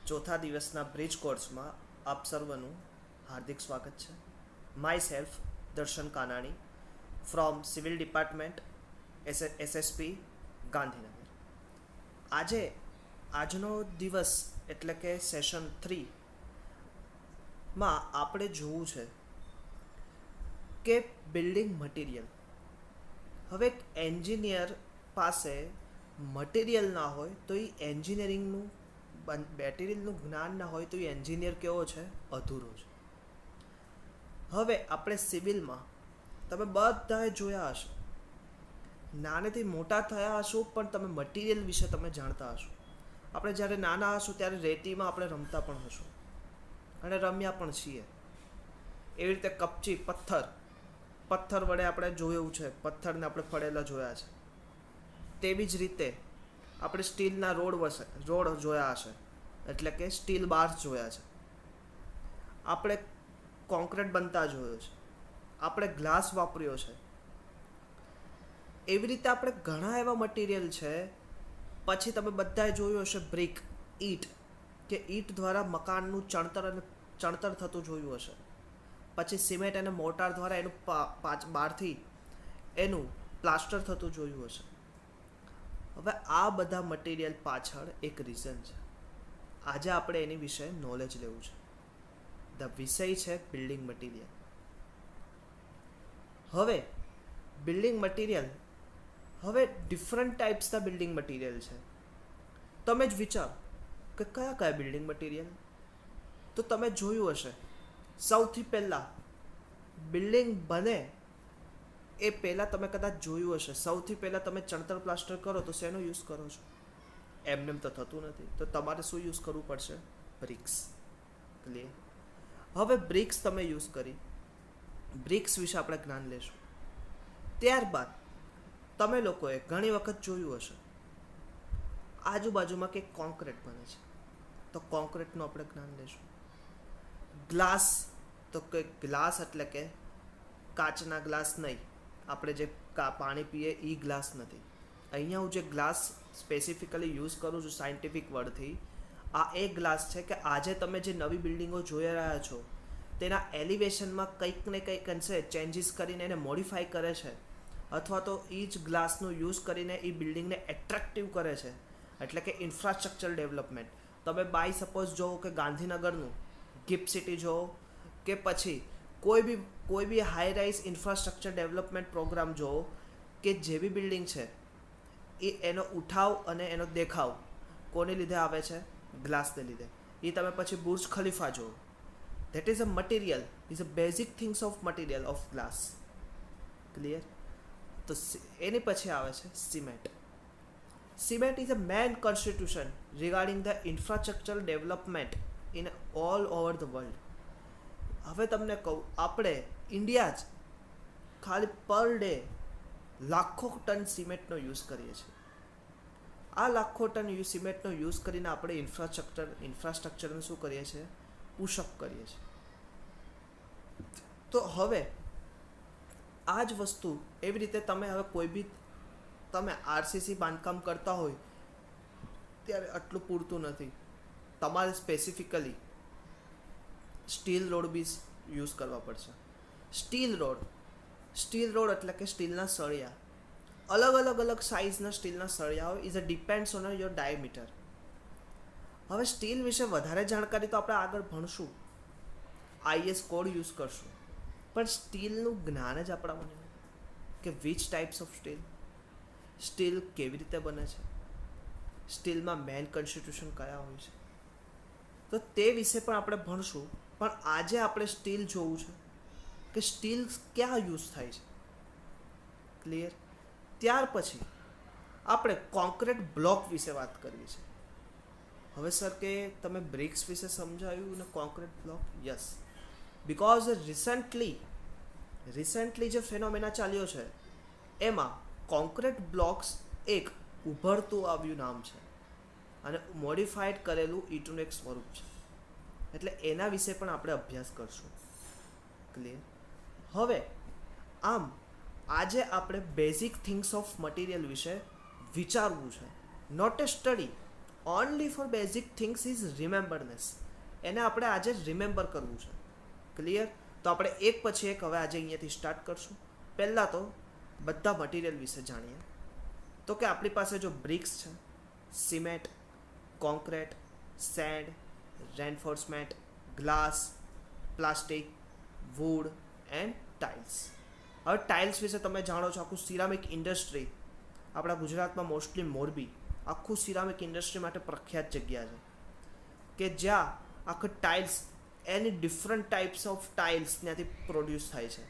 ચોથા દિવસના બ્રિજ કોર્સમાં આપ સર્વનું હાર્દિક સ્વાગત છે. માય સેલ્ફ દર્શન Kanani from civil department SSP Gandhinagar. આજનો દિવસ એટલે કે સેશન 3માં આપણે જોવું છે કે બિલ્ડિંગ મટીરિયલ. હવે એક એન્જિનિયર પાસે મટીરિયલ ના હોય તો એ એન્જિનિયરિંગનું મટીરિયલનું જ્ઞાન ના હોય તો એ એન્જિનિયર કેવો છે? અધૂરો છે. હવે આપણે સિવિલમાં તમે બધાએ જોયા હશો, નાનેથી મોટા થયા હશો પણ તમે મટીરિયલ વિશે તમે જાણતા હશો. આપણે જ્યારે નાના હશું ત્યારે રેતીમાં આપણે રમતા પણ હશું અને રમ્યા પણ છીએ. એવી રીતે કપચી પથ્થર વડે આપણે જોયું છે, પથ્થરને આપણે ફળેલા જોયા છે. તેવી જ રીતે આપણે સ્ટીલના રોડ જોયા હશે, એટલે કે સ્ટીલ બાર્સ જોયા છે. આપણે કોન્ક્રીટ બનતા જોયો છે, આપણે ગ્લાસ વાપર્યો છે. એવી રીતે આપણે ઘણા એવા મટીરિયલ છે. પછી તમે બધાએ જોયું હશે બ્રિક, ઈંટ, કે ઈંટ દ્વારા મકાનનું ચણતર થતું જોયું હશે. પછી સિમેન્ટ અને મોર્ટાર દ્વારા એનું બહારથી એનું પ્લાસ્ટર થતું જોયું હશે. હવે આ બધા મટીરિયલ પાછળ એક રીઝન છે. આજે આપણે એની વિશે નોલેજ લેવું છે. ધ વિષય છે બિલ્ડિંગ મટીરિયલ. હવે બિલ્ડિંગ મટીરિયલ, હવે ડિફરન્ટ ટાઈપ્સના બિલ્ડિંગ મટીરિયલ છે. તમે જ વિચારો કે કયા કયા બિલ્ડિંગ મટીરિયલ. તો તમે જોયું હશે, સૌથી પહેલાં બિલ્ડિંગ બને એ પહેલાં તમે કદાચ જોયું હશે, સૌથી પહેલાં તમે ચણતર પ્લાસ્ટર કરો તો શેનો યુઝ કરો છો? એમનેમ તો થતું નથી. તો તમારે શું યુઝ કરવું પડશે? બ્રિક્સ. ક્લિયર? હવે બ્રિક્સ તમે યુઝ કરી, બ્રિક્સ વિશે આપણે જ્ઞાન લેશું. ત્યારબાદ તમે લોકોએ ઘણી વખત જોયું હશે આજુબાજુમાં કંઈક કોન્ક્રીટ બને છે, તો કોન્ક્રીટનું આપણે જ્ઞાન લેશું. ગ્લાસ, તો કે ગ્લાસ એટલે કે કાચના ગ્લાસ નહીં, આપણે જે પાણી પીએ એ ગ્લાસ નથી. અહીંયા હું જે ગ્લાસ સ્પેસિફિકલી યુઝ કરું છું સાયન્ટિફિક વર્ડથી, આ એ ગ્લાસ છે કે આજે તમે જે નવી બિલ્ડિંગો જોઈ રહ્યા છો તેના એલિવેશનમાં કંઈક ને કંઈક અંશે ચેન્જીસ કરીને એને મોડિફાઈ કરે છે, અથવા તો એ જ ગ્લાસનો યુઝ કરીને એ બિલ્ડિંગને એટ્રેક્ટિવ કરે છે. એટલે કે ઇન્ફ્રાસ્ટ્રક્ચર ડેવલપમેન્ટ. તમે બાય સપોઝ જોવો કે ગાંધીનગરનું ગિફ્ટ સિટી જોવો, કે પછી કોઈ બી high rise infrastructure development program જોવો, કે જેવી બિલ્ડિંગ છે એ એનો ઉઠાવ અને એનો દેખાવ કોને લીધે આવે છે? ગ્લાસને લીધે. એ તમે પછી બુર્જ ખલીફા જુઓ, that is a material, is a basic things of material of glass. Clear? તો એની પછી આવે છે cement. Cement is a main constitution regarding the infrastructure development in all over the world. હવે તમને કહું, આપણે ઇન્ડિયા જ ખાલી પર ડે લાખો ટન સિમેન્ટનો યુઝ કરીએ છીએ. આ લાખો ટન સિમેન્ટનો યુઝ કરીને આપણે ઇન્ફ્રાસ્ટ્રક્ચરને શું કરીએ છીએ? પુશઅપ કરીએ છીએ. તો હવે આ જ વસ્તુ એવી રીતે તમે હવે કોઈ બી તમે આરસીસી બાંધકામ કરતા હોય ત્યારે આટલું પૂરતું નથી. તમારે સ્પેસિફિકલી સ્ટીલ રોડ બી યુઝ કરવા પડશે. સ્ટીલ રોડ એટલે કે સ્ટીલના સળિયા. અલગ સાઇઝના સ્ટીલના સળિયા હોય. Is a depends on your diameter. હવે સ્ટીલ વિશે વધારે જાણકારી તો આપણે આગળ ભણશું, IS કોડ યુઝ કરશું, પણ સ્ટીલનું જ્ઞાન જ આપણામાં નહીં કે વિચ ટાઈપ્સ ઓફ સ્ટીલ કેવી રીતે બને છે, સ્ટીલમાં મેન કોન્સ્ટિટ્યુશન કયા હોય છે, તો તે વિશે પણ આપણે ભણશું. પણ આજે આપણે સ્ટીલ જોવું છે કે સ્ટીલ ક્યાં યુઝ થાય છે. ક્લિયર? ત્યાર પછી આપણે કોન્ક્રીટ બ્લોક વિશે વાત કરીએ છીએ. હવે સર કે તમે બ્રિક્સ વિશે સમજાવ્યું ને concrete block? Yes, because recently જે ફેનોમેના ચાલ્યો છે એમાં કોન્ક્રીટ બ્લોક્સ એક ઉભરતું આવ્યું નામ છે અને મોડિફાઈડ કરેલું ઈંટનું એક સ્વરૂપ છે. એટલે એના વિશે પણ આપણે અભ્યાસ કરશું. ક્લિયર? હવે આમ આજે આપણે બેઝિક થિંગ્સ ઓફ મટીરિયલ વિશે વિચારવું છે, not a study. Only for basic things is rememberness. એને આપણે આજે રિમેમ્બર કરવું છે. ક્લિયર? તો આપણે એક પછી એક હવે આજે અહીંયાથી સ્ટાર્ટ કરશું. પહેલાં તો બધા મટીરિયલ વિશે જાણીએ. તો કે આપણી પાસે જો બ્રિક્સ છે, cement, concrete, sand, reinforcement, glass, plastic, wood and tiles. હવે ટાઇલ્સ વિશે તમે જાણો છો, આખું સિરામિક ઇન્ડસ્ટ્રી આપણા ગુજરાતમાં મોસ્ટલી મોરબી આખું સિરામિક ઇન્ડસ્ટ્રી માટે પ્રખ્યાત જગ્યા છે, કે જ્યાં આખું tiles any different types of tiles ત્યાંથી પ્રોડ્યુસ થાય છે.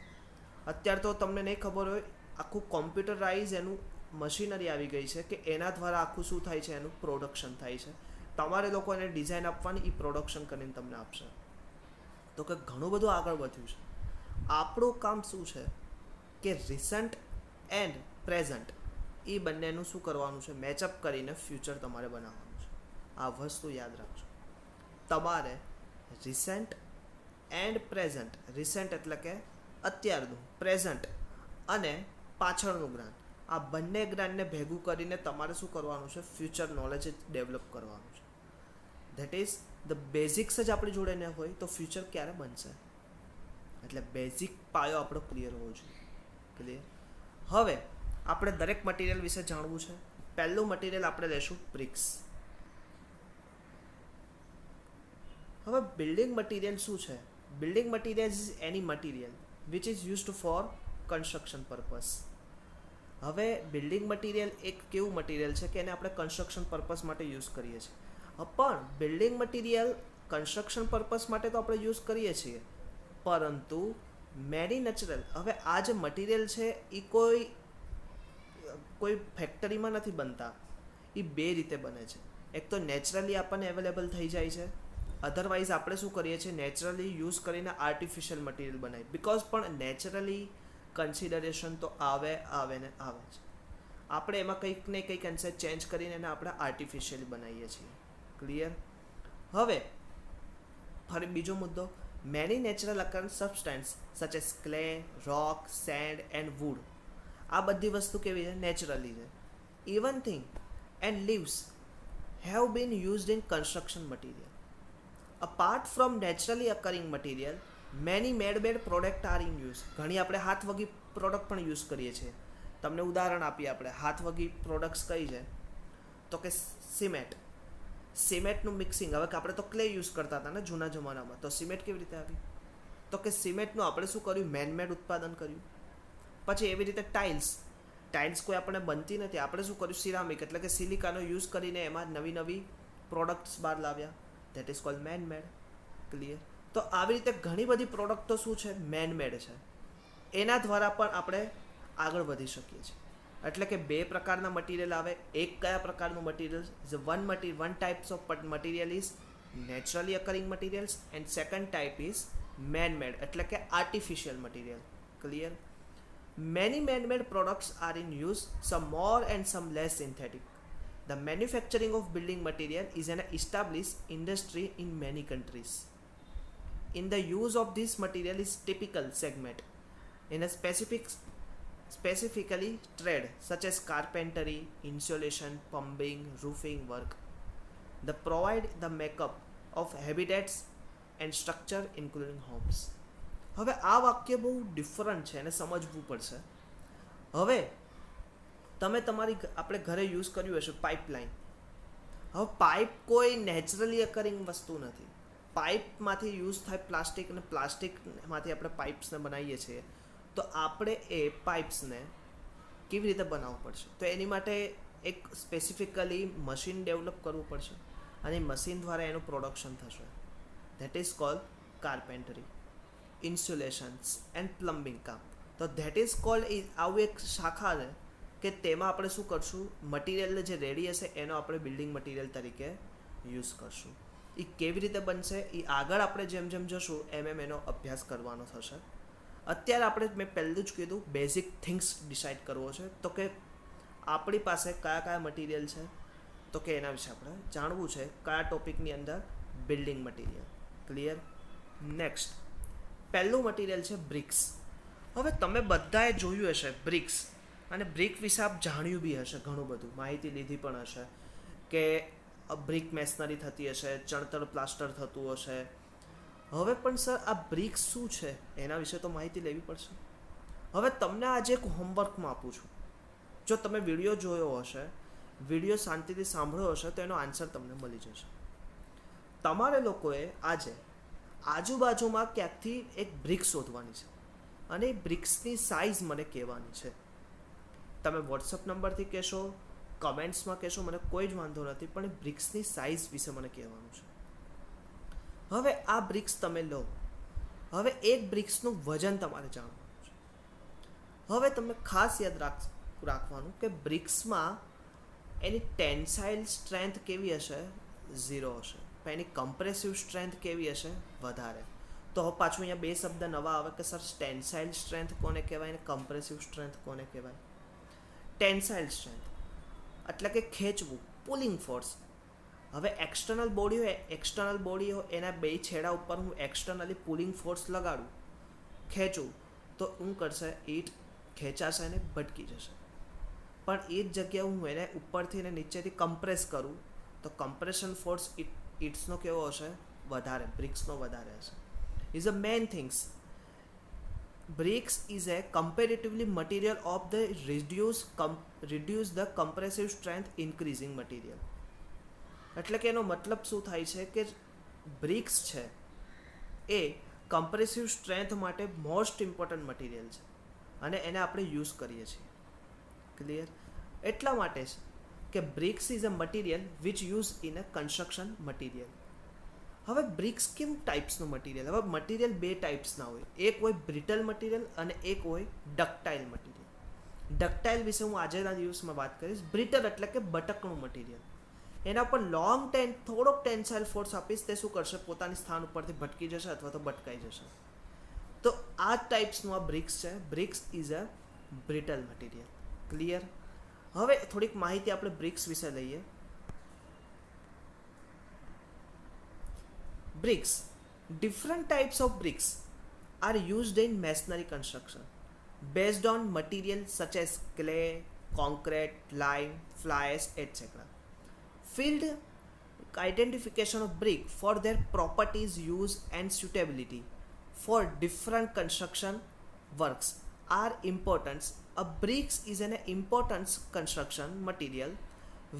અત્યારે તો તમને નહીં ખબર હોય, આખું કોમ્પ્યુટરાઇઝ એનું મશીનરી આવી ગઈ છે કે એના દ્વારા આખું શું થાય છે, એનું પ્રોડક્શન થાય છે. તમારે લોકો એને ડિઝાઇન આપવાની, એ પ્રોડક્શન કરીને તમને આપશે. તો કે ઘણું બધું આગળ વધ્યું છે. આપણું કામ શું છે કે રિસન્ટ એન્ડ પ્રેઝન્ટ એ બંનેનું શું કરવાનું છે, મેચઅપ કરીને ફ્યુચર તમારે બનાવવાનું છે. આ વસ્તુ યાદ રાખજો. તમારે રિસન્ટ એન્ડ પ્રેઝન્ટ, રિસન્ટ એટલે કે અત્યારનું, પ્રેઝન્ટ અને પાછળનું જ્ઞાન, આ બંને જ્ઞાનને ભેગું કરીને તમારે શું કરવાનું છે, ફ્યુચર નોલેજ ડેવલપ કરવાનું છે. ધેટ ઇઝ ધ બેઝિક્સ જ આપણી જોડે ન હોય તો ફ્યુચર ક્યારે બનશે? એટલે બેઝિક પાયો આપણો ક્લિયર હોવો જોઈએ. ક્લિયર? હવે આપણે દરેક મટીરિયલ વિશે જાણવું છે. પહેલું મટીરિયલ આપણે લેશું બ્રિક્સ. હવે બિલ્ડિંગ મટીરિયલ શું છે? Building material is any material which is used four construction purpose. હવે બિલ્ડિંગ મટીરિયલ એક કેવું મટીરિયલ છે કે એને આપણે કન્સ્ટ્રક્શન પર્પઝ માટે યુઝ કરીએ છીએ. પણ બિલ્ડિંગ મટીરિયલ કન્સ્ટ્રક્શન પર્પઝ માટે તો આપણે યુઝ કરીએ છીએ, પરંતુ મેની નેચરલ, હવે આ જે મટીરિયલ છે એ કોઈ ફેક્ટરીમાં નથી બનતા. એ બે રીતે બને છે. એક તો નેચરલી આપણને અવેલેબલ થઈ જાય છે, અધરવાઇઝ આપણે શું કરીએ છીએ, નેચરલી યુઝ કરીને આર્ટિફિશિયલ મટીરિયલ બનાવીએ. બિકોઝ પણ નેચરલી કન્સિડરેશન તો આવે ને આવે છે. આપણે એમાં કંઈક ને કંઈક અંશે ચેન્જ કરીને એને આપણે આર્ટિફિશિયલી બનાવીએ છીએ. ક્લિયર? હવે ફરી બીજો મુદ્દો, many natural occurrence substance such as clay, rock, sand and wood, આ બધી વસ્તુ કેવી છે, નેચરલી છે. Even thing and leaves have been used in construction material. Apart from naturally occurring material, many made product are in use. ઘણી આપણે હાથવગી product પણ use કરીએ છીએ. તમને ઉદાહરણ આપીએ આપણે, હાથવગી પ્રોડક્ટ્સ કઈ છે? તો કે સિમેન્ટ. સિમેન્ટનું મિક્સિંગ, હવે કે આપણે તો ક્લે યુઝ કરતા હતા ને જૂના જમાનામાં, તો સિમેન્ટ કેવી રીતે આવી? તો કે સિમેન્ટનું આપણે શું કર્યું, મેનમેડ ઉત્પાદન કર્યું. પછી એવી રીતે ટાઇલ્સ કોઈ આપણે બનતી નથી, આપણે શું કર્યું, સિરામિક એટલે કે સિલિકાનો યુઝ કરીને એમાં નવી નવી પ્રોડક્ટ્સ બહાર લાવ્યા. That is cold man-made. Clear? તો આવી રીતે ઘણી બધી પ્રોડક્ટો શું છે, મેનમેડ છે. એના દ્વારા પણ આપણે આગળ વધી શકીએ છીએ. એટલે કે બે પ્રકારના મટીરિયલ આવે. એક કયા પ્રકારનું material? One types of material is naturally occurring materials and second type is manmade એટલે કે artificial material. Clear? Many manmade products are in use, some more and some less synthetic. The manufacturing of building material is an established industry in many countries. In the use of this material is typical segment in a specifically trade such as carpentry, insulation, plumbing, roofing work. They provide the makeup of habitats and structure including homes. હવે આ વાક્ય બહુ different છે, એને સમજવું પડશે. હવે તમે તમારી આપણે ઘરે યુઝ કર્યું હશે પાઇપલાઇન. હવે પાઇપ કોઈ નેચરલી અકરિંગ વસ્તુ નથી. પાઇપમાંથી યુઝ થાય પ્લાસ્ટિક, અને પ્લાસ્ટિકમાંથી આપણે પાઇપ્સને બનાવીએ છીએ. તો આપણે એ પાઇપ્સને કેવી રીતે બનાવવું પડશે? તો એની માટે એક સ્પેસિફિકલી મશીન ડેવલપ કરવું પડશે, અને મશીન દ્વારા એનું પ્રોડક્શન થશે. That is called carpentry, insulations and plumbing કામ. તો ધેટ ઇઝ કોલ્ડ, આવું એક શાખા છે કે તેમાં આપણે શું કરશું, મટીરિયલને જે રેડી હશે એનો આપણે બિલ્ડિંગ મટીરિયલ તરીકે યુઝ કરશું. એ કેવી રીતે બનશે એ આગળ આપણે જેમ જેમ જશું એમ એનો અભ્યાસ કરવાનો થશે. અત્યારે આપણે મેં પહેલું જ કીધું, બેઝિક થિંગ્સ ડિસાઇડ કરવો છે. તો કે આપણી પાસે કયા મટીરિયલ છે, તો કે એના વિશે આપણે જાણવું છે. કયા ટોપિકની અંદર? Building material. ક્લિયર? નેક્સ્ટ પહેલું મટીરિયલ છે બ્રિક્સ. હવે તમે બધાએ જોયું હશે બ્રિક્સ, અને બ્રિક વિશે આપ જાણ્યું બી હશે, ઘણું બધું માહિતી લીધી પણ હશે કે બ્રિક મેસનરી થતી હશે, ચણતર પ્લાસ્ટર થતું હશે. હવે પણ સર આ બ્રિક્સ શું છે એના વિશે તો માહિતી લેવી પડશે. હવે તમને આજે એક હોમવર્કમાં આપું છું. જો તમે વિડીયો જોયો હશે, વિડીયો શાંતિથી સાંભળ્યો હશે તો એનો આન્સર તમને મળી જશે. તમારે લોકોએ આજે આજુબાજુમાં ક્યાંકથી એક બ્રિક્સ શોધવાની છે અને એ બ્રિક્સની સાઇઝ મને કહેવાની છે. તમે વોટ્સઅપ નંબરથી કહેશો, કમેન્ટ્સમાં કહેશો, મને કોઈ જ વાંધો નથી, પણ એ બ્રિક્સની સાઇઝ વિશે મને કહેવાનું છે. હવે આ બ્રિક્સ તમે લો. હવે એક બ્રિક્સનું વજન તમારે જાણવાનું છે. હવે તમે ખાસ યાદ રાખવાનું કે બ્રિક્સમાં એની ટેન્સાઇલ સ્ટ્રેન્થ કેવી હશે? 0 હશે. પણ એની કમ્પ્રેસિવ સ્ટ્રેન્થ કેવી હશે? વધારે. તો હવે પાછું અહીંયા બે શબ્દ નવા આવે કે સર ટેન્સાઇલ સ્ટ્રેન્થ કોને કહેવાય અને કમ્પ્રેસિવ સ્ટ્રેન્થ કોને કહેવાય? ટેન્સાઇલ સ્ટ્રેન્થ એટલે કે ખેંચવું, પુલિંગ ફોર્સ. હવે એક્સટર્નલ બોડી હોય એના બે છેડા ઉપર હું એક્સટર્નલી પુલિંગ ફોર્સ લગાડું, ખેંચું, તો શું કરશે? ઈટ ખેંચાશે અને ભટકી જશે. પણ એ જ જગ્યાએ હું એને ઉપરથી અને નીચેથી કમ્પ્રેસ કરું તો કમ્પ્રેશન ફોર્સ ઇટ્સનો કેવો હશે? વધારે, બ્રિક્સનો વધારે હશે. Is a main things. Bricks is a comparatively material of the reduce the compressive strength increasing material. એટલે કે એનો મતલબ શું થાય છે કે બ્રિક્સ છે એ કમ્પ્રેસિવ સ્ટ્રેન્થ માટે મોસ્ટ ઇમ્પોર્ટન્ટ મટીરિયલ છે અને એને આપણે યુઝ કરીએ છીએ. ક્લિયર? એટલા માટે છે કે BRICS is a material which use in a construction material. હવે બ્રિક્સ કેવું ટાઈપ્સનું મટીરિયલ? હવે મટીરિયલ બે ટાઈપ્સના હોય. એક હોય બ્રિટલ મટીરિયલ અને એક હોય ડક્ટાઇલ મટીરિયલ. ડક્ટાઇલ વિશે હું આજના દિવસમાં વાત કરીશ. બ્રિટલ એટલે કે બટકનું મટીરિયલ. એના પર થોડોક ટેન્સાઇલ ફોર્સ આપીશ, તે શું કરશે? પોતાની સ્થાન ઉપરથી ભટકી જશે અથવા તો ભટકાઈ જશે. તો આ ટાઈપ્સનું આ બ્રિક્સ છે. BRICS is a brittle material. Clear? હવે થોડીક માહિતી આપણે બ્રિક્સ વિશે લઈએ. Bricks. Different types of bricks are used in masonry construction based on materials such as clay, concrete, lime, fly ash, etc. Field identification of brick for their properties, use and suitability for different construction works are important. A bricks is an important construction material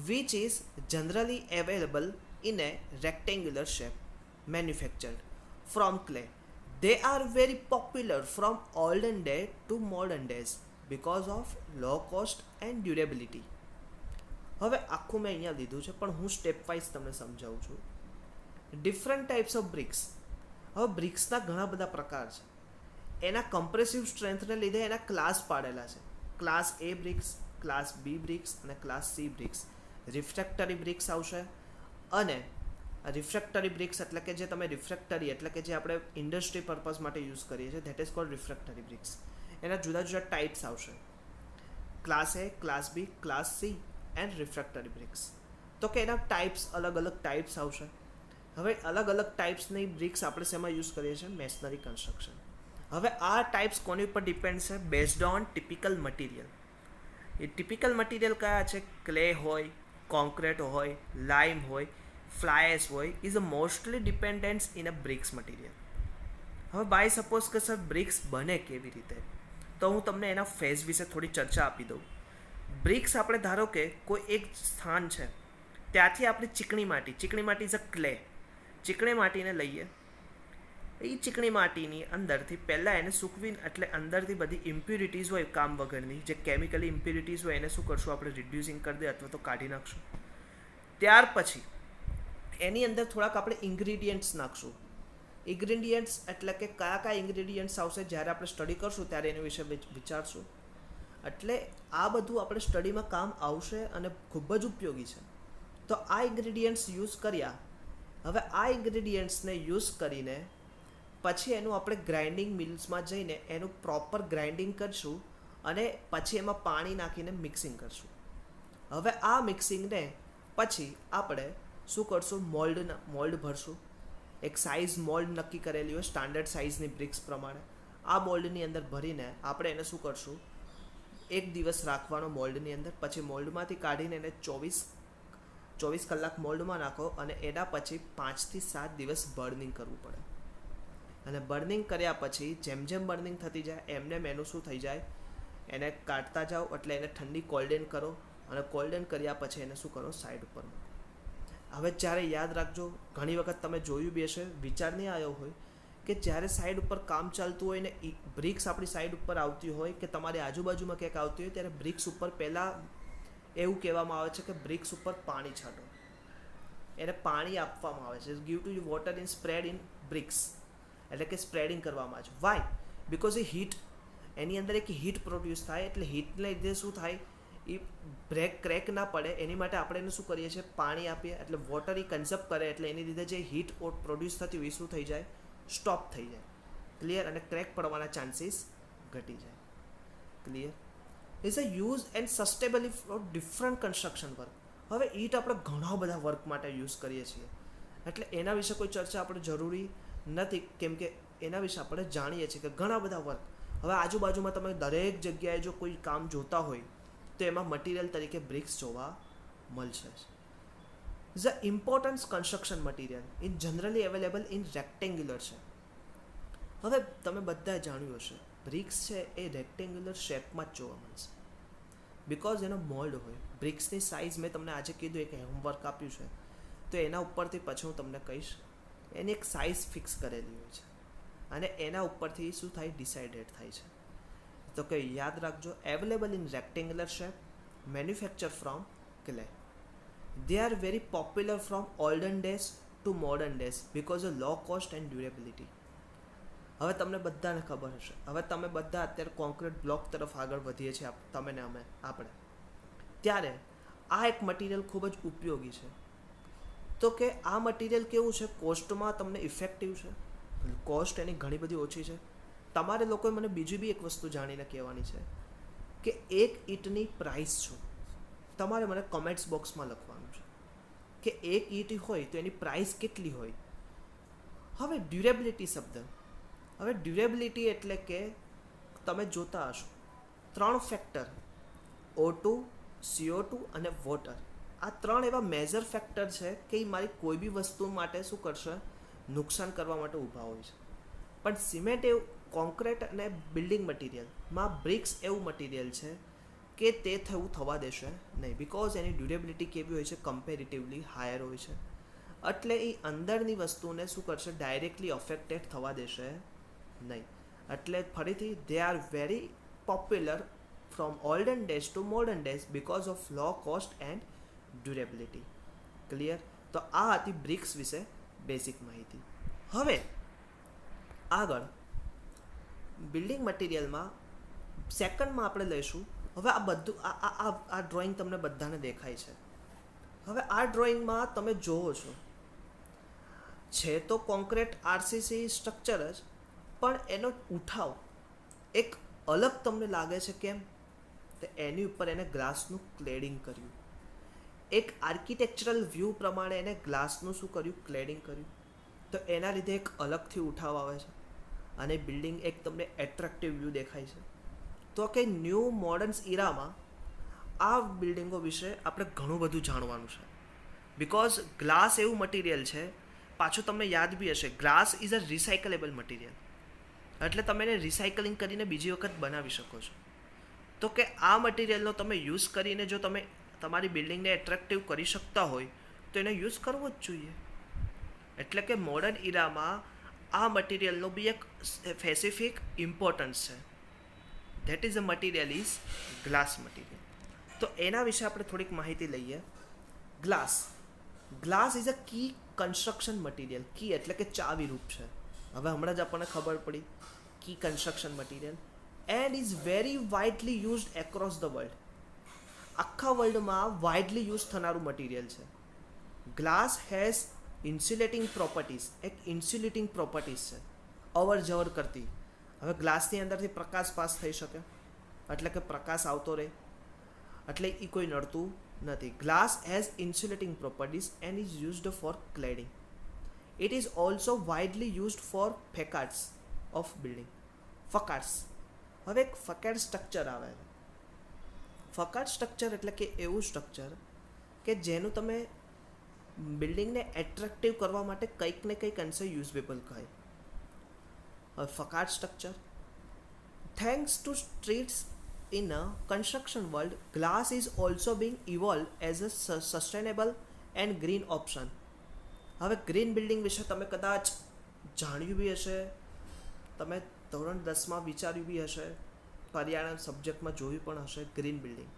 which is generally available in a rectangular shape, manufactured from clay. They are very popular from olden day to modern days because of low cost and durability. હવે આખું મેં અહીંયા લીધું છે પણ હું step wise તમને સમજાવું છું. Different types of BRICS. હવે બ્રિક્સના ઘણા બધા પ્રકાર છે. એના કમ્પ્રેસિવ સ્ટ્રેન્થને લીધે એના ક્લાસ પાડેલા છે. ક્લાસ એ બ્રિક્સ, ક્લાસ બી બ્રિક્સ અને ક્લાસ સી બ્રિક્સ. રિફ્રેક્ટરી બ્રિક્સ આવશે અને રિફ્રેક્ટરી બ્રિક્સ એટલે કે જે તમે રિફ્રેક્ટરી એટલે કે જે આપણે ઇન્ડસ્ટ્રી પર્પઝ માટે યુઝ કરીએ છીએ, that is called refractory bricks. એના જુદા જુદા ટાઈપ્સ આવશે. Class A, class B, class C and refractory bricks. તો કે એના ટાઈપ્સ અલગ અલગ ટાઈપ્સ આવશે. હવે અલગ અલગ ટાઈપ્સની બ્રિક્સ આપણે શેમાં યુઝ કરીએ છીએ? મેસનરી કન્સ્ટ્રક્શન. હવે આ ટાઈપ્સ કોની ઉપર ડિપેન્ડ છે? Based on typical material. A typical material કયા છે? ક્લે હોય, કોન્ક્રીટ હોય, લાઇમ હોય, fly ash હોય, is a mostly dependent in a bricks material. હવે બાય સપોઝ કે સર બ્રિક્સ બને કેવી રીતે, તો હું તમને એના ફેઝ વિશે થોડી ચર્ચા આપી દઉં. બ્રિક્સ આપણે ધારો કે કોઈ એક સ્થાન છે, ત્યાંથી આપણે ચીકણી માટી ઇઝ અ ક્લે, ચીકણી માટીને લઈએ. એ ચીકણી માટીની અંદરથી પહેલાં એને સૂકવીને, એટલે અંદરથી બધી ઇમ્પ્યુરિટીઝ હોય કામ વગરની, જે કેમિકલી ઇમ્પ્યુરિટીઝ હોય એને શું કરશું? આપણે રિડ્યુસિંગ કરી દે અથવા તો કાઢી નાખશું. ત્યાર પછી એની અંદર થોડાક આપણે ઇન્ગ્રીડિયન્ટ્સ નાખશું. ઇન્ગ્રીડિયન્ટ્સ એટલે કે કયા ઇન્ગ્રીડિયન્ટ્સ આવશે જ્યારે આપણે સ્ટડી કરશું ત્યારે એના વિશે વિચારશું. એટલે આ બધું આપણે સ્ટડીમાં કામ આવશે અને ખૂબ જ ઉપયોગી છે. તો આ ઇન્ગ્રીડિયન્ટ્સ યુઝ કર્યા. હવે આ ઇન્ગ્રીડિયન્ટ્સને યુઝ કરીને પછી એનું આપણે ગ્રાઇન્ડિંગ મિલ્સમાં જઈને એનું પ્રોપર ગ્રાઇન્ડિંગ કરીશું અને પછી એમાં પાણી નાખીને મિક્સિંગ કરશું. હવે આ મિક્સિંગને પછી આપણે શું કરશું? મોલ્ડ ભરશું. એક સાઇઝ મોલ્ડ નક્કી કરેલી હોય સ્ટાન્ડર્ડ સાઇઝની બ્રિક્સ પ્રમાણે. આ મોલ્ડની અંદર ભરીને આપણે એને શું કરશું? 1 દિવસ રાખવાનો મોલ્ડની અંદર. પછી મોલ્ડમાંથી કાઢીને એને 24 24 કલાક મોલ્ડમાં નાખો અને એના પછી 5 થી 7 દિવસ બર્નિંગ કરવું પડે. અને બર્નિંગ કર્યા પછી જેમ જેમ બર્નિંગ થતી જાય એમને એનું શું થઈ જાય, એને કાઢતા જાઓ એટલે એને ઠંડી કોલ્ડેન કરો અને કોલ્ડેન કર્યા પછી એને શું કરો, સાઈડ ઉપર મૂકો. હવે જ્યારે યાદ રાખજો, ઘણી વખત તમે જોયું બી હશે, વિચાર નહીં આવ્યો હોય કે જ્યારે સાઈડ ઉપર કામ ચાલતું હોય ને બ્રિક્સ આપણી સાઈડ ઉપર આવતી હોય કે તમારી આજુબાજુમાં ક્યાંક આવતી હોય ત્યારે બ્રિક્સ ઉપર પહેલાં એવું કહેવામાં આવે છે કે બ્રિક્સ ઉપર પાણી છાંટો, એને પાણી આપવામાં આવે છે. Give to you water in spread in BRICS, એટલે કે સ્પ્રેડિંગ કરવામાં આવે છે. વાય? બિકોઝ એ હીટ, એની અંદર એક હીટ પ્રોડ્યુસ થાય, એટલે હીટને લીધે શું થાય, એ ક્રેક ના પડે એની માટે આપણે એને શું કરીએ છીએ, પાણી આપીએ એટલે વોટર એ કન્ઝર્વ કરે, એટલે એની લીધે જે હીટ પ્રોડ્યુસ થતી હોય એ શું થઈ જાય, સ્ટોપ થઈ જાય. ક્લિયર? અને ક્રેક પડવાના ચાન્સીસ ઘટી જાય. Clear? Is a use and suitable for different construction work. હવે ઈટ આપણે ઘણા બધા વર્ક માટે યુઝ કરીએ છીએ, એટલે એના વિશે કોઈ ચર્ચા આપણે જરૂરી નથી, કેમ કે એના વિશે આપણે જાણીએ છીએ કે ઘણા બધા વર્ક. હવે આજુબાજુમાં તમે દરેક જગ્યાએ જો કોઈ કામ જોતા હોય તો એમાં મટીરિયલ તરીકે બ્રિક્સ જોવા મળશે. The importance construction material in generally available in rectangular છે. હવે તમે બધા જાણ્યું હશે, બ્રિક્સ છે એ રેક્ટેન્ગ્યુલર શેપમાં જ જોવા મળશે, બિકોઝ એનો મોલ્ડ હોય. બ્રિક્સની સાઇઝ મેં તમને આજે કીધું એક હોમવર્ક આપ્યું છે, તો એના ઉપરથી પછી હું તમને કહીશ, એની એક સાઇઝ ફિક્સ કરેલી હોય છે અને એના ઉપરથી શું થાય, ડિસાઇડેડ થાય છે. તો કે યાદ રાખજો, available in rectangular shape, manufacture from clay. They are very popular from olden days to modern days because of low cost and durability. હવે તમને બધાને ખબર હશે, હવે તમે બધા અત્યારે કોન્ક્રીટ બ્લોક તરફ આગળ વધીએ છીએ, તમે ને અમે આપણે, ત્યારે આ એક મટીરિયલ ખૂબ જ ઉપયોગી છે. તો કે આ મટીરિયલ કેવું છે, કોસ્ટમાં તમને ઇફેક્ટિવ છે, કોસ્ટ એની ઘણી બધી ઓછી છે. તમારે લોકોએ મને બીજી બી એક વસ્તુ જાણીને કહેવાની છે કે એક ઈંટની પ્રાઇસ શું, તમારે મને કમેન્ટ્સ બોક્સમાં લખવાનું છે કે એક ઈંટ હોય તો એની પ્રાઇસ કેટલી હોય. હવે ડ્યુરેબિલિટી શબ્દ, હવે ડ્યુરેબિલિટી એટલે કે તમે જોતા હશો 3 ફેક્ટર, O2, CO2 અને વોટર. આ 3 એવા મેજર ફેક્ટર છે કે એ મારી કોઈ બી વસ્તુ માટે શું કરશે, નુકસાન કરવા માટે ઊભા હોય છે. પણ સિમેન્ટ એવું, કોન્ક્રીટ અને બિલ્ડિંગ મટીરિયલમાં બ્રિક્સ એવું મટીરિયલ છે કે તે થવા દેશે નહીં, બિકોઝ એની ડ્યુરેબિલિટી કેવી હોય છે, કમ્પેરેટિવલી હાયર હોય છે. એટલે એ અંદરની વસ્તુને શું કરશે, ડાયરેક્ટલી અફેક્ટેડ થવા દેશે નહીં. એટલે ફરીથી they are very popular from olden days to modern days because of low cost and durability. Clear? તો આ હતી બ્રિક્સ વિશે બેઝિક માહિતી. હવે આગળ બિલ્ડિંગ મટીરિયલમાં સેકન્ડમાં આપણે લઈશું. હવે આ બધું આ ડ્રોઈંગ તમને બધાને દેખાય છે. હવે આ ડ્રોઈંગમાં તમે જોવો છો છે તો કોન્ક્રીટ આરસીસી સ્ટ્રક્ચર જ, પણ એનો ઉઠાવ એક અલગ તમને લાગે છે. કેમ? તો એની ઉપર એને ગ્લાસનું ક્લેડિંગ કર્યું, એક આર્કિટેક્ચરલ વ્યૂ પ્રમાણે એને ગ્લાસનું શું કર્યું, ક્લેડિંગ કર્યું. તો એના લીધે એક અલગથી ઉઠાવ આવે છે અને બિલ્ડિંગ એક તમને એટ્રેક્ટિવ વ્યૂ દેખાય છે. તો કે ન્યૂ મોડર્ન્સ ઇરામાં આ બિલ્ડિંગો વિશે આપણે ઘણું બધું જાણવાનું છે, બિકોઝ ગ્લાસ એવું મટીરિયલ છે, પાછું તમને યાદ બી હશે, ગ્લાસ ઇઝ અ રિસાયકલેબલ મટીરિયલ, એટલે તમે એને રિસાયકલિંગ કરીને બીજી વખત બનાવી શકો છો. તો કે આ મટીરિયલનો તમે યુઝ કરીને જો તમે તમારી બિલ્ડિંગને એટ્રેક્ટિવ કરી શકતા હોય તો એને યુઝ કરવો જ જોઈએ. એટલે કે મોડર્ન ઇરામાં આ મટીરિયલનો બી એક સ્પેસિફિક ઇમ્પોર્ટન્સ છે. That is a material is glass material. તો એના વિશે આપણે થોડીક માહિતી લઈએ. Glass is a key construction material. Key એટલે કે ચાવી રૂપ છે. હવે હમણાં જ આપણને ખબર પડી, key construction material and is very widely used across the world. આખા વર્લ્ડમાં વાઇડલી યુઝ થનારું મટીરિયલ છે. ગ્લાસ હેઝ ઇન્સ્યુલેટિંગ પ્રોપર્ટીઝ, એક ઇન્સ્યુલેટિંગ પ્રોપર્ટીઝ છે અવર જવર કરતી. હવે ગ્લાસની અંદરથી પ્રકાશ પાસ થઈ શકે, એટલે કે પ્રકાશ આવતો રહે, એટલે એ કોઈ નડતું નથી. Glass has insulating properties and is used for cladding. It is also widely used for facades of building. Facades, હવે એક ફકેડ સ્ટ્રક્ચર આવે છે. ફકાડ સ્ટ્રક્ચર એટલે કે એવું સ્ટ્રક્ચર કે જેનું તમે બિલ્ડિંગને એટ્રેક્ટિવ કરવા માટે કંઈક ને કંઈક અંશે યુઝેબલ કહે. હવે facade structure. Thanks to streets in a construction world, glass is also being evolved as a sustainable and green option. હવે ગ્રીન બિલ્ડિંગ વિશે તમે કદાચ જાણ્યું બી હશે, તમે ધોરણ 10માં વિચાર્યું બી હશે, પર્યાવરણ સબ્જેક્ટમાં જોયું પણ હશે. ગ્રીન બિલ્ડિંગ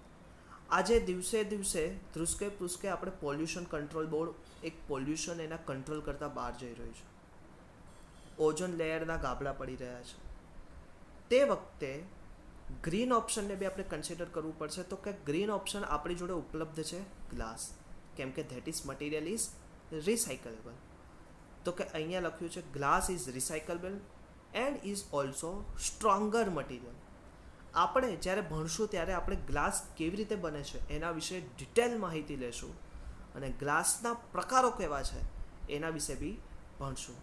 આજે દિવસે દિવસે ધ્રુસકે પૃસકે આપણે પોલ્યુશન કંટ્રોલ બોર્ડ એક પોલ્યુશન એના કંટ્રોલ કરતાં બહાર જઈ રહ્યું છે. ઓઝોન લેયરના ગાબડા પડી રહ્યા છે. તે વખતે ગ્રીન ઓપ્શનને બી આપણે કન્સિડર કરવું પડશે. તો કે ગ્રીન ઓપ્શન આપણી જોડે ઉપલબ્ધ છે ગ્લાસ, કેમ કે ધેટ ઇઝ મટીરિયલ ઇઝ રિસાયકલેબલ. તો કે અહીંયા લખ્યું છે glass is રિસાયકલેબલ and is also stronger material. આપણે જ્યારે ભણશું ત્યારે આપણે ગ્લાસ કેવી રીતે બને છે એના વિશે ડિટેલ માહિતી લેશું અને ગ્લાસના પ્રકારો કેવા છે એના વિશે બી ભણશું.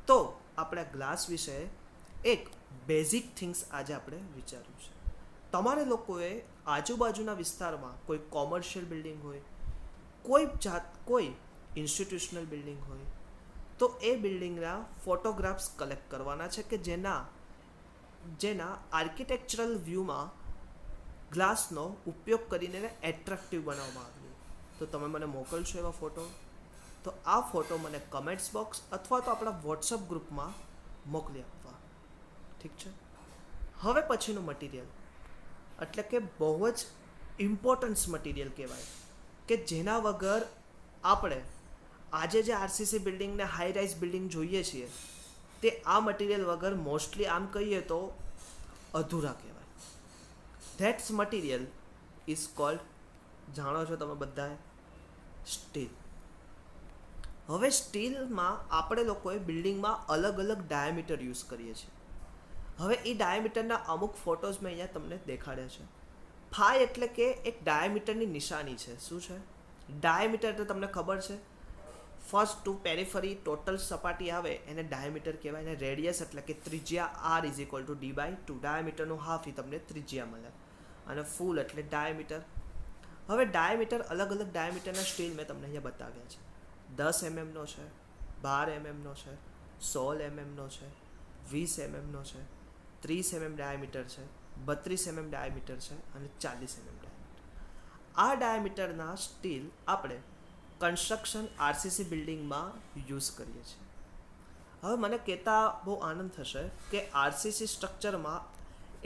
તો આપણે ગ્લાસ વિશે એક બેઝિક થિંગ્સ આજે આપણે વિચાર્યું છે. તમારે લોકોએ આજુબાજુના વિસ્તારમાં કોઈ કોમર્શિયલ બિલ્ડિંગ હોય, કોઈ ઇન્સ્ટિટ્યુશનલ બિલ્ડિંગ હોય, તો એ બિલ્ડિંગના ફોટોગ્રાફ્સ કલેક્ટ કરવાના છે કે જેના આર્કિટેક્ચરલ વ્યૂમાં ગ્લાસનો ઉપયોગ કરીને એને એટ્રેક્ટિવ બનાવવામાં આવ્યું. તો તમે મને મોકલશો એવા ફોટો? તો આ ફોટો મને કમેન્ટ્સ બોક્સ અથવા તો આપણા વોટ્સઅપ ગ્રુપમાં મોકલી આપવા. ઠીક છે. હવે પછીનું મટીરિયલ એટલે કે બહુ જ ઇમ્પોર્ટન્સ મટીરિયલ કહેવાય કે જેના વગર આપણે આજે જે આરસીસી બિલ્ડિંગને હાઈ રાઇઝ બિલ્ડિંગ જોઈએ છીએ તે આ મટીરિયલ વગર મોસ્ટલી આમ કહીએ તો અધૂરા કહેવાય. ધેટ્સ મટીરિયલ ઇઝ કોલ્ડ, જાણો છો તમે બધાએ, સ્ટીલ. હવે સ્ટીલમાં આપણે લોકોએ બિલ્ડિંગમાં અલગ અલગ ડાયામીટર યુઝ કરીએ છીએ. હવે એ ડાયામીટરના અમુક ફોટોઝ મેં અહીંયા તમને દેખાડ્યા છે. ફાઈ એટલે કે એક ડાયામીટરની નિશાની છે. શું છે ડાયામીટર? એટલે તમને ખબર છે, ફર્સ્ટ ટુ પેરિફરી ટોટલ સપાટી આવે એને ડાયામીટર કહેવાય. અને રેડિયસ એટલે કે ત્રિજ્યા R is equal to d/2. ડાયામીટરનું હાફ એ તમને ત્રિજ્યા મળે અને ફૂલ એટલે ડાયામીટર. હવે ડાયામીટર અલગ અલગ ડાયામીટરના સ્ટીલ મેં તમને અહીંયા બતાવ્યા છે. 10 mm છે, 12 mm છે, 16 mm છે, 20 mm છે, 30 mm ડાયામીટર છે, 32 mm ડાયામીટર છે અને 40 mm ડાયામીટર. આ ડાયામીટરના સ્ટીલ આપણે કન્સ્ટ્રક્શન આરસીસી બિલ્ડિંગમાં યુઝ કરીએ છીએ. હવે મને કહેતા બહુ આનંદ થશે કે આરસીસી સ્ટ્રક્ચરમાં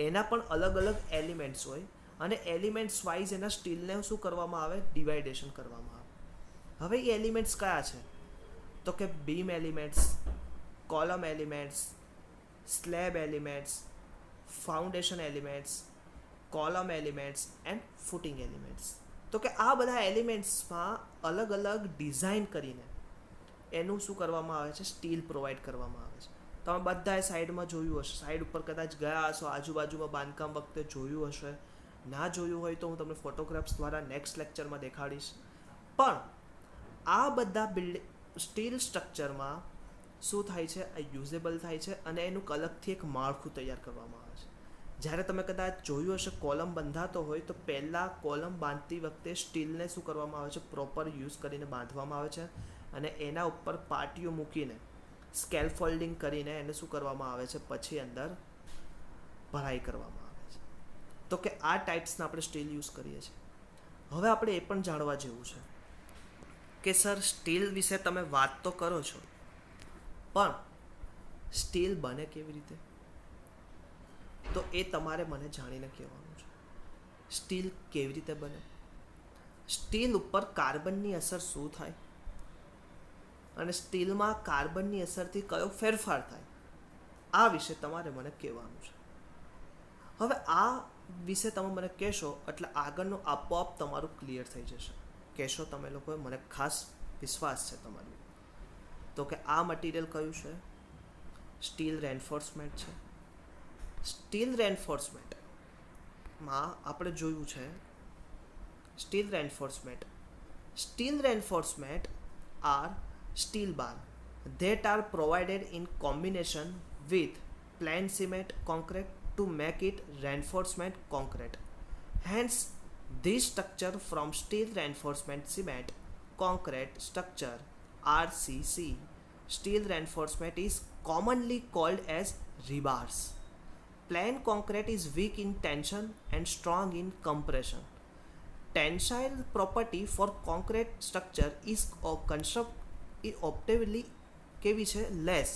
એના પણ અલગ અલગ એલિમેન્ટ્સ હોય અને એલિમેન્ટ્સ વાઇઝ એના સ્ટીલને શું કરવામાં આવે? ડિવાઇડેશન કરવામાં આવે. હવે એ એલિમેન્ટ્સ કયા છે? તો કે beam elements, column elements, slab elements, foundation elements, column elements and footing elements. તો કે આ બધા એલિમેન્ટ્સમાં અલગ અલગ ડિઝાઇન કરીને એનું શું કરવામાં આવે છે? સ્ટીલ પ્રોવાઈડ કરવામાં આવે છે. તમે બધાએ સાઈડમાં જોયું હશે, સાઈડ ઉપર કદાચ ગયા હશો, આજુબાજુમાં બાંધકામ વખતે જોયું હશે. ના જોયું હોય તો હું તમને ફોટોગ્રાફ્સ દ્વારા નેક્સ્ટ લેક્ચરમાં દેખાડીશ. પણ આ બધા સ્ટીલ સ્ટ્રક્ચરમાં શું થાય છે? આ યુઝેબલ થાય છે અને એનું અલગથી એક માળખું તૈયાર કરવામાં આવે છે. જ્યારે તમે કદાચ જોયું હશે કોલમ બંધાતો હોય તો પહેલાં કોલમ બાંધતી વખતે સ્ટીલને શું કરવામાં આવે છે? પ્રોપર યુઝ કરીને બાંધવામાં આવે છે અને એના ઉપર પાટીઓ મૂકીને સ્કેલફોલ્ડિંગ કરીને એને શું કરવામાં આવે છે? પછી અંદર ભરાઈ કરવામાં આવે છે. તો કે આ ટાઈપ્સના આપણે સ્ટીલ યુઝ કરીએ છીએ. હવે આપણે એ પણ જાણવા જેવું છે કે સર સ્ટીલ વિશે તમે વાત તો કરો છો, પણ સ્ટીલ બને કેવી રીતે? તો એ તમારે મને જાણીને કહેવાનું છે. સ્ટીલ કેવી રીતે બને? સ્ટીલ ઉપર કાર્બનની અસર શું થાય અને સ્ટીલમાં કાર્બનની અસરથી કયો ફેરફાર થાય, આ વિશે તમારે મને કહેવાનું છે. હવે આ વિશે તમે મને કહેશો એટલે આગળનું આપોઆપ તમારું ક્લિયર થઈ જશે. કહેશો તમે લોકોએ, મને ખાસ વિશ્વાસ છે તમારી. તો કે આ મટીરિયલ કયું છે? સ્ટીલ રેન્ફોર્સમેન્ટ છે. સ્ટીલ રેન્ફોર્સમેન્ટમાં આપણે જોયું છે steel reinforcement are steel bar that are provided in combination with plain cement concrete to make it reinforcement concrete. Hence, this structure from steel reinforcement cement concrete structure RCC, steel reinforcement is commonly called as rebars. Plain concrete is weak in tension and strong in compression. Tensile property for concrete structure is optimally કેવી છે less,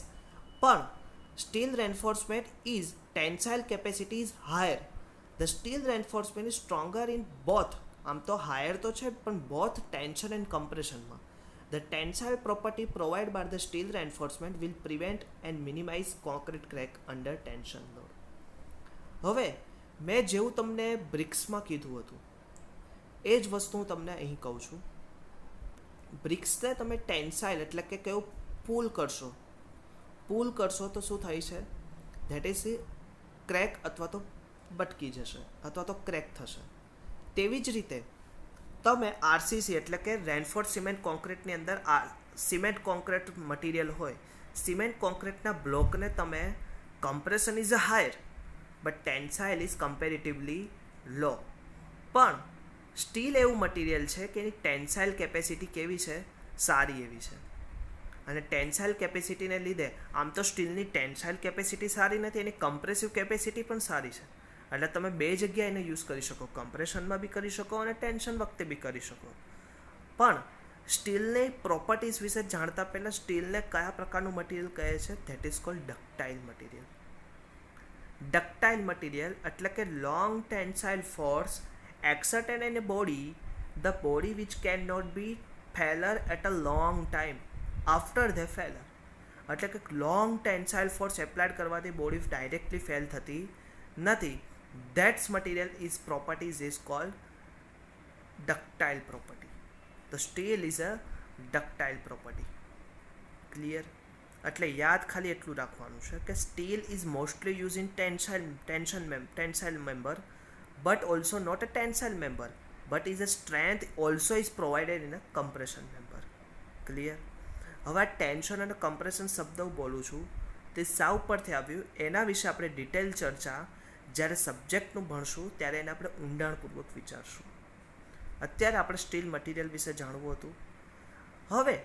પણ steel reinforcement is tensile capacity is higher. The steel reinforcement is stronger in both, આમ તો higher તો છે પણ both tension and compression માં. The tensile property provided by the steel reinforcement will prevent and minimize concrete crack under tension load. હવે મેં જેવું તમને બ્રિક્સમાં કીધું હતું એ જ વસ્તુ હું તમને અહીં કહું છું. બ્રિક્સને તમે ટેન્સાઇલ એટલે કે કેવું પુલ કરશો તો શું થાય છે, ધેટ ઇઝ ક્રેક અથવા તો બટકી જશે અથવા તો ક્રેક થશે. તેવી જ રીતે તમે આરસીસી એટલે કે રેનફોર્ડ સિમેન્ટ કોન્ક્રીટની અંદર સિમેન્ટ કોન્ક્રીટ મટીરિયલ હોય, સિમેન્ટ કોન્ક્રીટના બ્લોકને તમે compression is higher but tensile is comparatively low. પણ સ્ટીલ એવું મટીરિયલ છે કે એની ટેન્સાઇલ કેપેસિટી કેવી છે, સારી એવી છે. અને ટેન્સાઇલ કેપેસિટીને લીધે આમ તો સ્ટીલની ટેન્સાઇલ કેપેસિટી સારી નથી, એની કમ્પ્રેસિવ કેપેસિટી પણ સારી છે. એટલે તમે બે જગ્યાએ એને યુઝ કરી શકો, કમ્પ્રેશનમાં બી કરી શકો અને ટેન્શન વખતે બી કરી શકો. પણ સ્ટીલની પ્રોપર્ટીઝ વિશે જાણતા પહેલાં સ્ટીલને કયા પ્રકારનું મટીરિયલ કહે છે, that is called ductile material. Ductile material એટલે કે long tensile force exerted in a body, the body which cannot be failure at a long time after the failure. એટલે કે લોંગ ટેન્સાઇલ ફોર્સ એપ્લાયડ કરવાથી body directly fail થતી નથી. That's material is properties is called ductile property. તો steel is a ductile property. Clear? એટલે યાદ ખાલી એટલું રાખવાનું છે કે steel is mostly use in tensile member but also not a tensile member, but is a strength also is provided in a compression member. Clear? હવે આ tension અને કમ્પ્રેશન શબ્દ હું બોલું છું તે સાવ પરથી આવ્યું, એના વિશે આપણે ડિટેલ ચર્ચા જ્યારે સબ્જેક્ટનું ભણશું ત્યારે એને આપણે ઊંડાણપૂર્વક વિચારશું. અત્યારે આપણે સ્ટીલ મટીરિયલ વિશે જાણવું હતું. હવે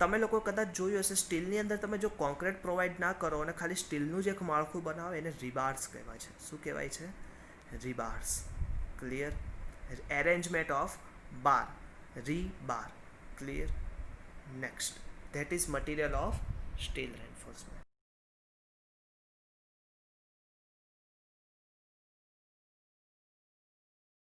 તમે લોકો કદાચ જોયું હશે સ્ટીલની અંદર તમે જો કોન્ક્રીટ પ્રોવાઈડ ના કરો અને ખાલી સ્ટીલનું જ એક માળખું બનાવો એને રિબાર્સ કહેવાય છે. શું કહેવાય છે? rebars. Clear? Arrangement of bar, rebar. Clear? Next, that is material of steel reinforcement.